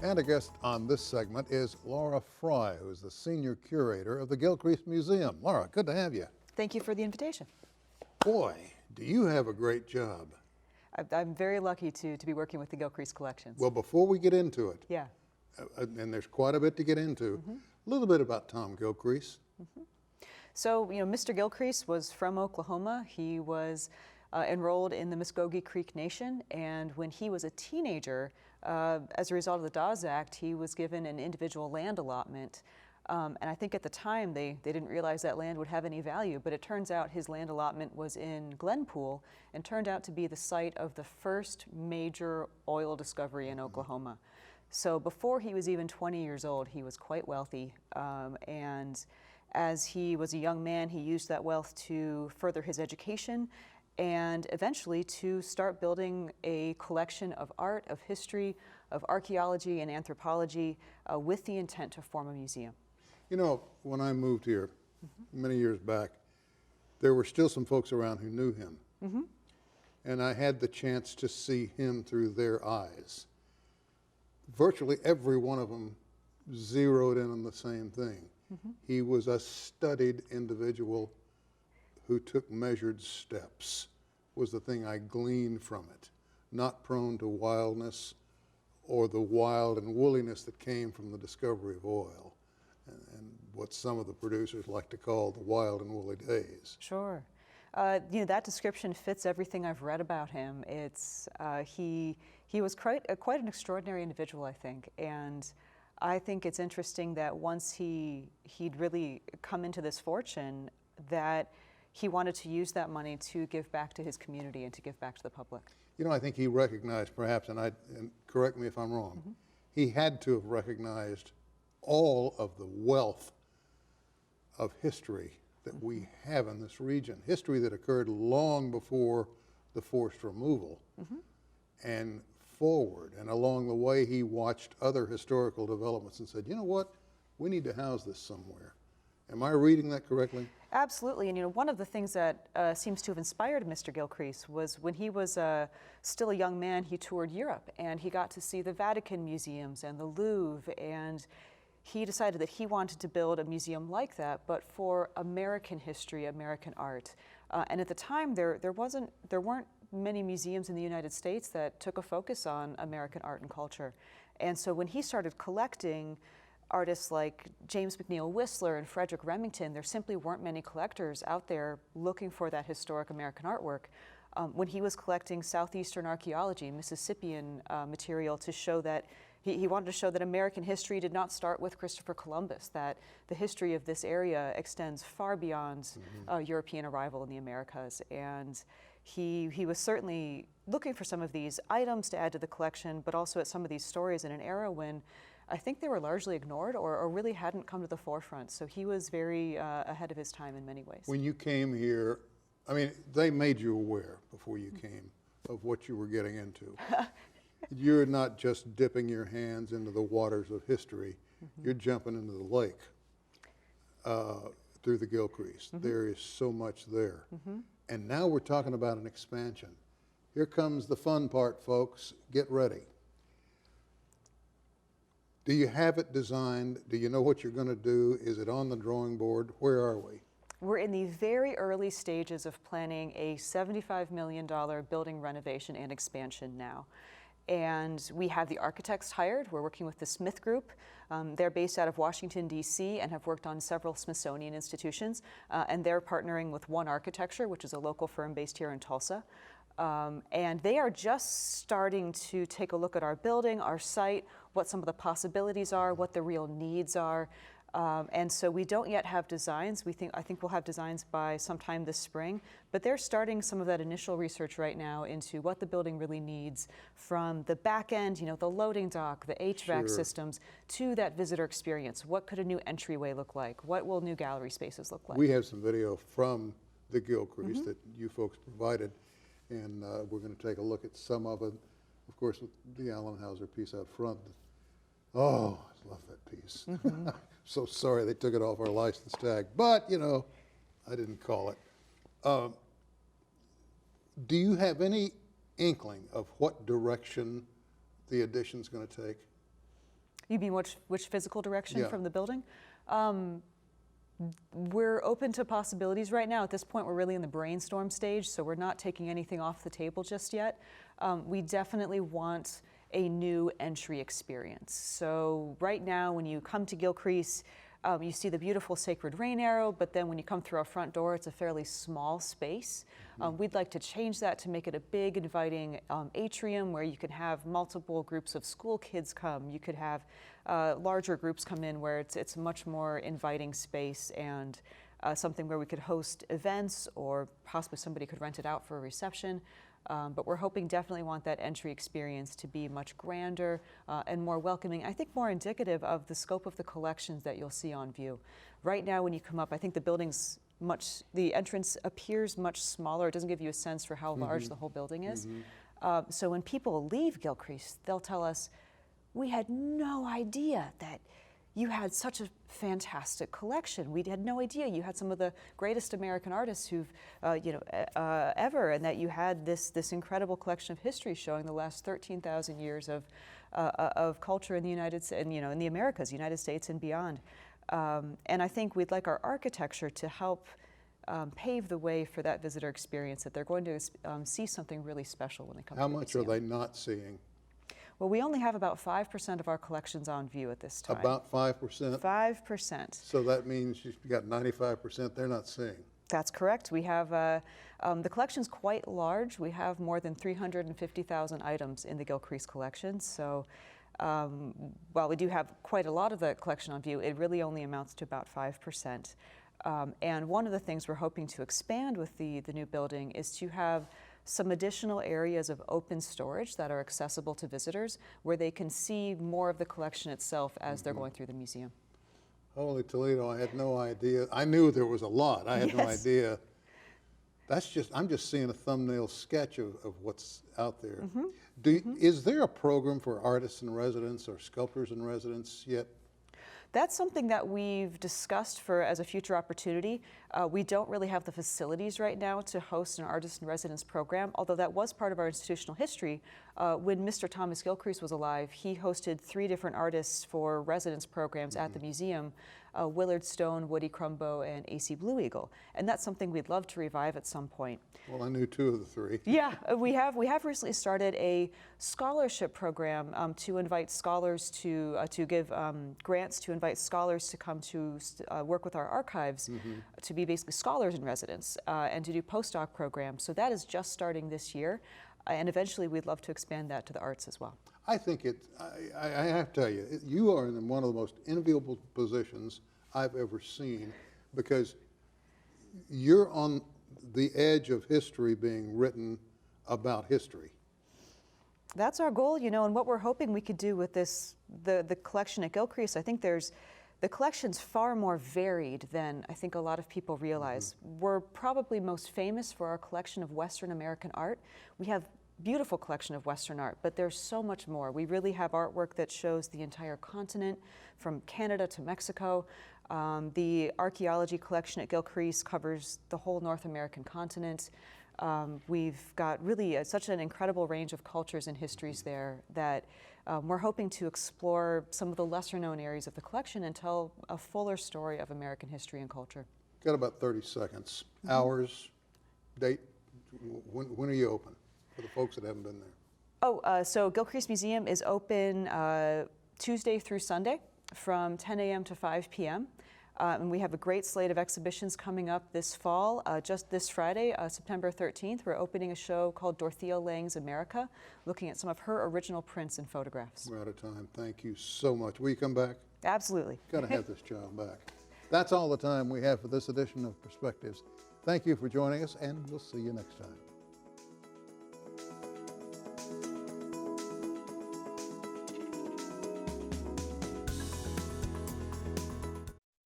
And a guest on this segment is Laura Fry, who is the Senior Curator of the Gilcrease Museum. Laura, good to have you. Thank you for the invitation. Boy, do you have a great job. I'm very lucky to be working with the Gilcrease collections. Well, before we get into it, yeah. And there's quite a bit to get into, a little bit about Tom Gilcrease. So, Mr. Gilcrease was from Oklahoma. He was enrolled in the Muskogee Creek Nation, and when he was a teenager, as a result of the Dawes Act, he was given an individual land allotment. And I think at the time they didn't realize that land would have any value, but it turns out his land allotment was in Glenpool and turned out to be the site of the first major oil discovery in Oklahoma. So before he was even 20 years old, he was quite wealthy. And as he was a young man, he used that wealth to further his education and eventually to start building a collection of art, of history, of archaeology and anthropology with the intent to form a museum. You know, when I moved here many years back, there were still some folks around who knew him. And I had the chance to see him through their eyes. Virtually every one of them zeroed in on the same thing. He was a studied individual who took measured steps, was the thing I gleaned from it. Not prone to wildness or the wild and woolliness that came from the discovery of oil, and what some of the producers like to call the wild and woolly days. Sure. That description fits everything I've read about him. It's he was quite an extraordinary individual, I think, and I think it's interesting that once he'd really come into this fortune, that he wanted to use that money to give back to his community and to give back to the public. You know, I think he recognized, perhaps, and correct me if I'm wrong, he had to have recognized all of the wealth of history that we have in this region, history that occurred long before the forced removal and forward. And along the way, he watched other historical developments and said, you know what, we need to house this somewhere. Am I reading that correctly? Absolutely, and one of the things that seems to have inspired Mr. Gilcrease was when he was still a young man, he toured Europe and he got to see the Vatican museums and the Louvre, and he decided that he wanted to build a museum like that, but for American history, American art. And at the time, there weren't many museums in the United States that took a focus on American art and culture. And so when he started collecting artists like James McNeill Whistler and Frederick Remington, there simply weren't many collectors out there looking for that historic American artwork. When he was collecting Southeastern archaeology, Mississippian material to show that he wanted to show that American history did not start with Christopher Columbus, that the history of this area extends far beyond European arrival in the Americas. And he was certainly looking for some of these items to add to the collection, but also at some of these stories in an era when I think they were largely ignored or really hadn't come to the forefront. So he was very ahead of his time in many ways. When you came here, I mean, they made you aware before you came of what you were getting into. You're not just dipping your hands into the waters of history, you're jumping into the lake through the Gilcrease. There is so much there. And now we're talking about an expansion. Here comes the fun part, folks. Get ready. Do you have it designed? Do you know what you're going to do? Is it on the drawing board? Where are we? We're in the very early stages of planning a $75 million building renovation and expansion now. And we have the architects hired. We're working with the Smith Group. They're based out of Washington, D.C. and have worked on several Smithsonian institutions. And they're partnering with One Architecture, which is a local firm based here in Tulsa. And they are just starting to take a look at our building, our site, what some of the possibilities are, what the real needs are. And so we don't yet have designs. I think we'll have designs by sometime this spring, but they're starting some of that initial research right now into what the building really needs, from the back end, the loading dock, the HVAC systems, to that visitor experience. What could a new entryway look like? What will new gallery spaces look like? We have some video from the Gilcrease that you folks provided, and we're going to take a look at some of it. Of course, with the Allen Hauser piece out front. Oh, I love that piece. So sorry they took it off our license tag, but I didn't call it. Do you have any inkling of what direction the addition's going to take? You mean which physical direction Yeah. from the building? We're open to possibilities right now. At this point, we're really in the brainstorm stage, so we're not taking anything off the table just yet. We definitely want a new entry experience. So right now, when you come to Gilcrease, you see the beautiful sacred rain arrow, but then when you come through our front door, it's a fairly small space. We'd like to change that to make it a big, inviting atrium where you can have multiple groups of school kids come. You could have larger groups come in where it's a much more inviting space and something where we could host events, or possibly somebody could rent it out for a reception. But we're hoping, definitely want that entry experience to be much grander and more welcoming. I think more indicative of the scope of the collections that you'll see on view. Right now, when you come up, I think the entrance appears much smaller. It doesn't give you a sense for how large the whole building is. So when people leave Gilcrease, they'll tell us, we had no idea that you had such a fantastic collection. We had no idea you had some of the greatest American artists who've, ever, and that you had this incredible collection of history showing the last 13,000 years of culture in the United States, in the Americas, United States and beyond. And I think we'd like our architecture to help pave the way for that visitor experience, that they're going to see something really special when they come to the museum. How much are they not seeing? Well, we only have about 5% of our collections on view at this time. About 5%? 5%. So that means you've got 95% they're not seeing. That's correct. We have, the collection's quite large. We have more than 350,000 items in the Gilcrease collection. So while we do have quite a lot of the collection on view, it really only amounts to about 5%. And one of the things we're hoping to expand with the new building is to have some additional areas of open storage that are accessible to visitors, where they can see more of the collection itself as they're going through the museum. Holy Toledo, I had no idea. I knew there was a lot. I had no Yes. idea. I'm just seeing a thumbnail sketch of what's out there. Is there a program for artists in residence or sculptors in residence yet? That's something that we've discussed as a future opportunity. We don't really have the facilities right now to host an artist in residence program, although that was part of our institutional history. When Mr. Thomas Gilcrease was alive, he hosted 3 different artists for residence programs at the museum, Willard Stone, Woody Crumbo, and A.C. Blue Eagle. And that's something we'd love to revive at some point. Well, I knew 2 of the 3. Yeah, we have recently started a scholarship program to invite scholars to give grants to invite scholars to come to work with our archives, to be basically scholars in residence, and to do postdoc programs. So that is just starting this year, and eventually we'd love to expand that to the arts as well. I think I have to tell you, you are in one of the most enviable positions I've ever seen, because you're on the edge of history being written about history. That's our goal, and what we're hoping we could do with the collection at Gilcrease. I think the collection's far more varied than I think a lot of people realize. We're probably most famous for our collection of Western American art. We have beautiful collection of Western art, but there's so much more. We really have artwork that shows the entire continent, from Canada to Mexico. The archaeology collection at Gilcrease covers the whole North American continent. We've got really such an incredible range of cultures and histories there that we're hoping to explore some of the lesser known areas of the collection and tell a fuller story of American history and culture. Got about 30 seconds. Hours, date, when are you open for the folks that haven't been there? So Gilcrease Museum is open Tuesday through Sunday from 10 a.m. to 5 p.m. And we have a great slate of exhibitions coming up this fall. Just this Friday, September 13th, we're opening a show called Dorothea Lange's America, looking at some of her original prints and photographs. We're out of time. Thank you so much. Will you come back? Absolutely. Got to have this child back. That's all the time we have for this edition of Perspectives. Thank you for joining us, and we'll see you next time.